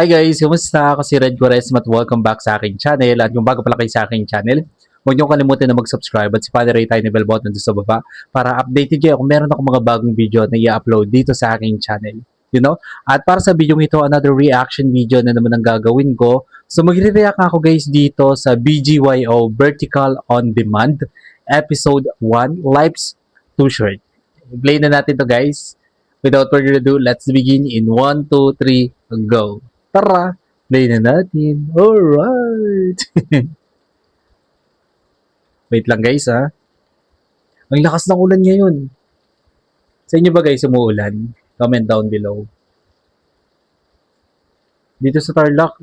Hi guys, kumusta? Ako si Red Quaresma at welcome back sa aking channel. At kung bago pala kayo sa aking channel, huwag niyo kalimutan na mag-subscribe at si-follow tiny bell button doon sa baba para updated kayo kung meron ako mga bagong video na i-upload dito sa aking channel. At para sa video ito, another reaction video na naman ang gagawin ko. So magre-react ako guys dito sa BGYO Vertical On Demand Episode 1, Life's Too Short. Play na natin to guys. Without further ado, let's begin in 1, 2, 3, go! Tara, play na natin. Alright. Wait lang guys ha. Ang lakas ng ulan ngayon. Sa inyo ba guys umuulan? Comment down below. Dito sa Tarlac,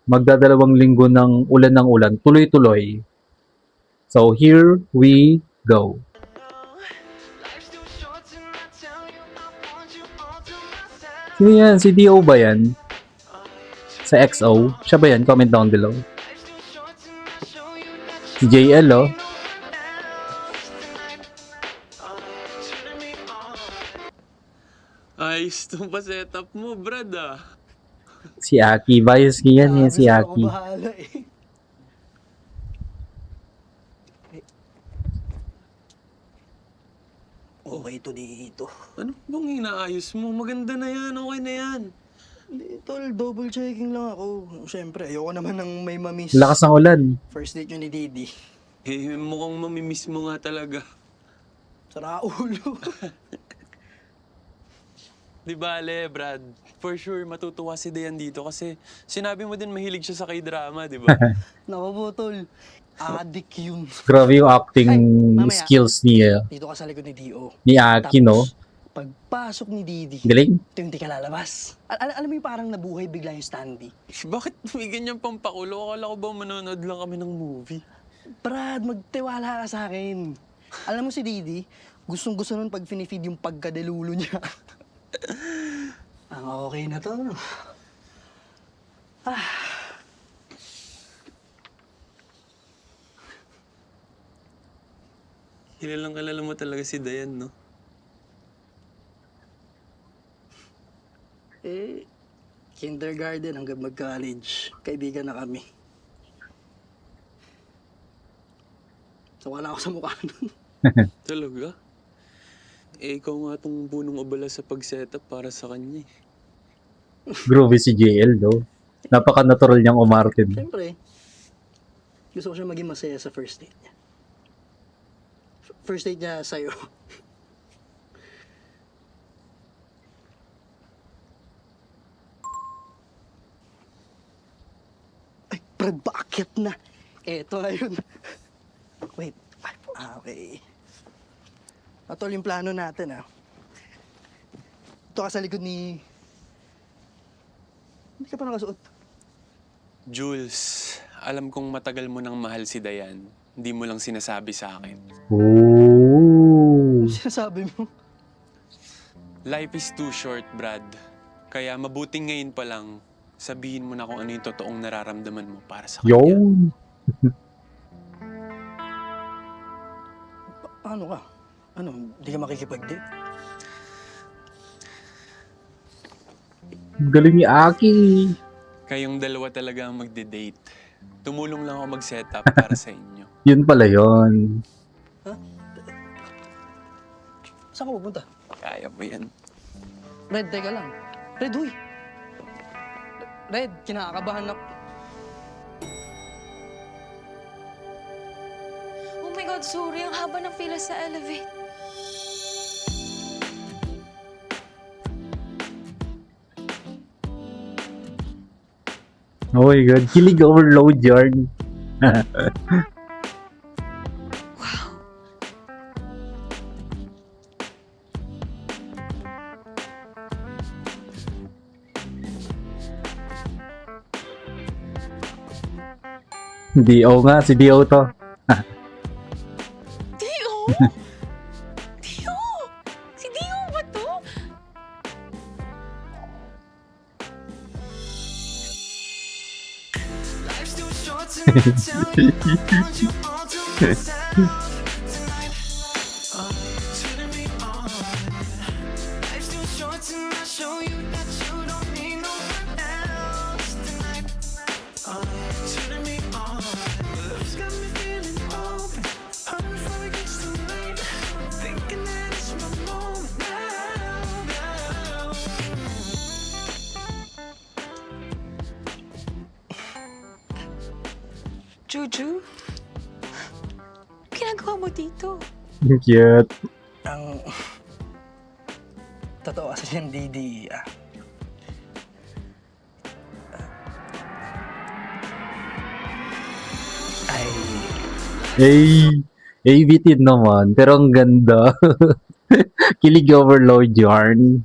magdadalawang linggo ng ulan. Tuloy-tuloy. So here we go. Sino yan? Si D.O. ba yan? Sa XO? Siya ba yan? Comment down below. Si JL, oh. Ayos itong pa-setup mo, Brad, ah. Si Aki. Bias niya yan, si Aki. Bahala eh. Okay to dito. Ano bang inaayos mo? Maganda na yan, okay na yan. Hindi, tol, double checking lang ako. Siyempre, ayoko naman ng may mamiss. Lakas ng ulan. First date yun ni Didi. Eh, mukhang mamimiss mo nga talaga. Sara ulo. Di bale, Brad. For sure, matutuwa si Dayan dito kasi sinabi mo din mahilig siya sa K-drama, di ba? Naku po, tol. Adik yun. Grabe yung acting Ay, mamaya. skills Dito ka sa likod ni D.O. ni Aki, no? Pagpasok ni Didi, Galing. ito yung di ka lalabas. Alam mo yung parang nabuhay bigla yung standee. Bakit may ganyan pampakulo? Akala ko ba manonood lang kami ng movie? Brad, magtiwala ka sa akin. Alam mo si Didi, gustong-gusto nun pag finifeed yung pagkadalulo niya. Ang okay na to. Kilalang kalala mo talaga si Dayan, no? Eh, kindergarten hanggang mag-college. Kaibigan na kami. So, wala ako sa mukha nun. Talaga? Eh, ikaw nga itong punong abala sa pag-setup para sa kanya, eh. Groovy si JL, no? Napaka-natural niyang umarte. Siyempre, gusto ko siya maging masaya sa first date niya. First date niya sa'yo. Ay, Brad, bakit na? Eto na yun. Wait. Okay. Atol yung plano natin, ah. Ito ka sa likod ni... Hindi ka pa nakasuot. Jules, alam kong matagal mo nang mahal si Dayan. Hindi mo lang sinasabi sa akin. Ooh. Ano sinasabi mo? Life is too short, Brad. Kaya mabuting ngayon pa lang, sabihin mo na kung ano yung totoong nararamdaman mo para sa kanya. Yun. Paano ka? Ano, hindi ka makikipag-date? Galing ni Aki. Kayong dalawa talaga ang magde-date. Tumulong lang ako mag-setup para sa inyo. Yun pala yun. Saan ka pupunta? Kaya mo yan. Red, teka lang. Red, huy! Red, kinakabahan ako. Oh my God, sorry. Ang haba ng pila sa elevate. Oh my God. Kilig overload yarn. Wow. D.O. nga. Si D.O. to. Dio? Dio? Si Dio ba to? Life's too short to not tell you I want you all to myself tonight. Turning me on. Life's too short to not show you that you don't need Juju? Ginagawa mo dito? Cute. Ang totoo kasi yan, Didi. Ay, Ay, bitin naman. Pero ang ganda. Kilig overload yarn.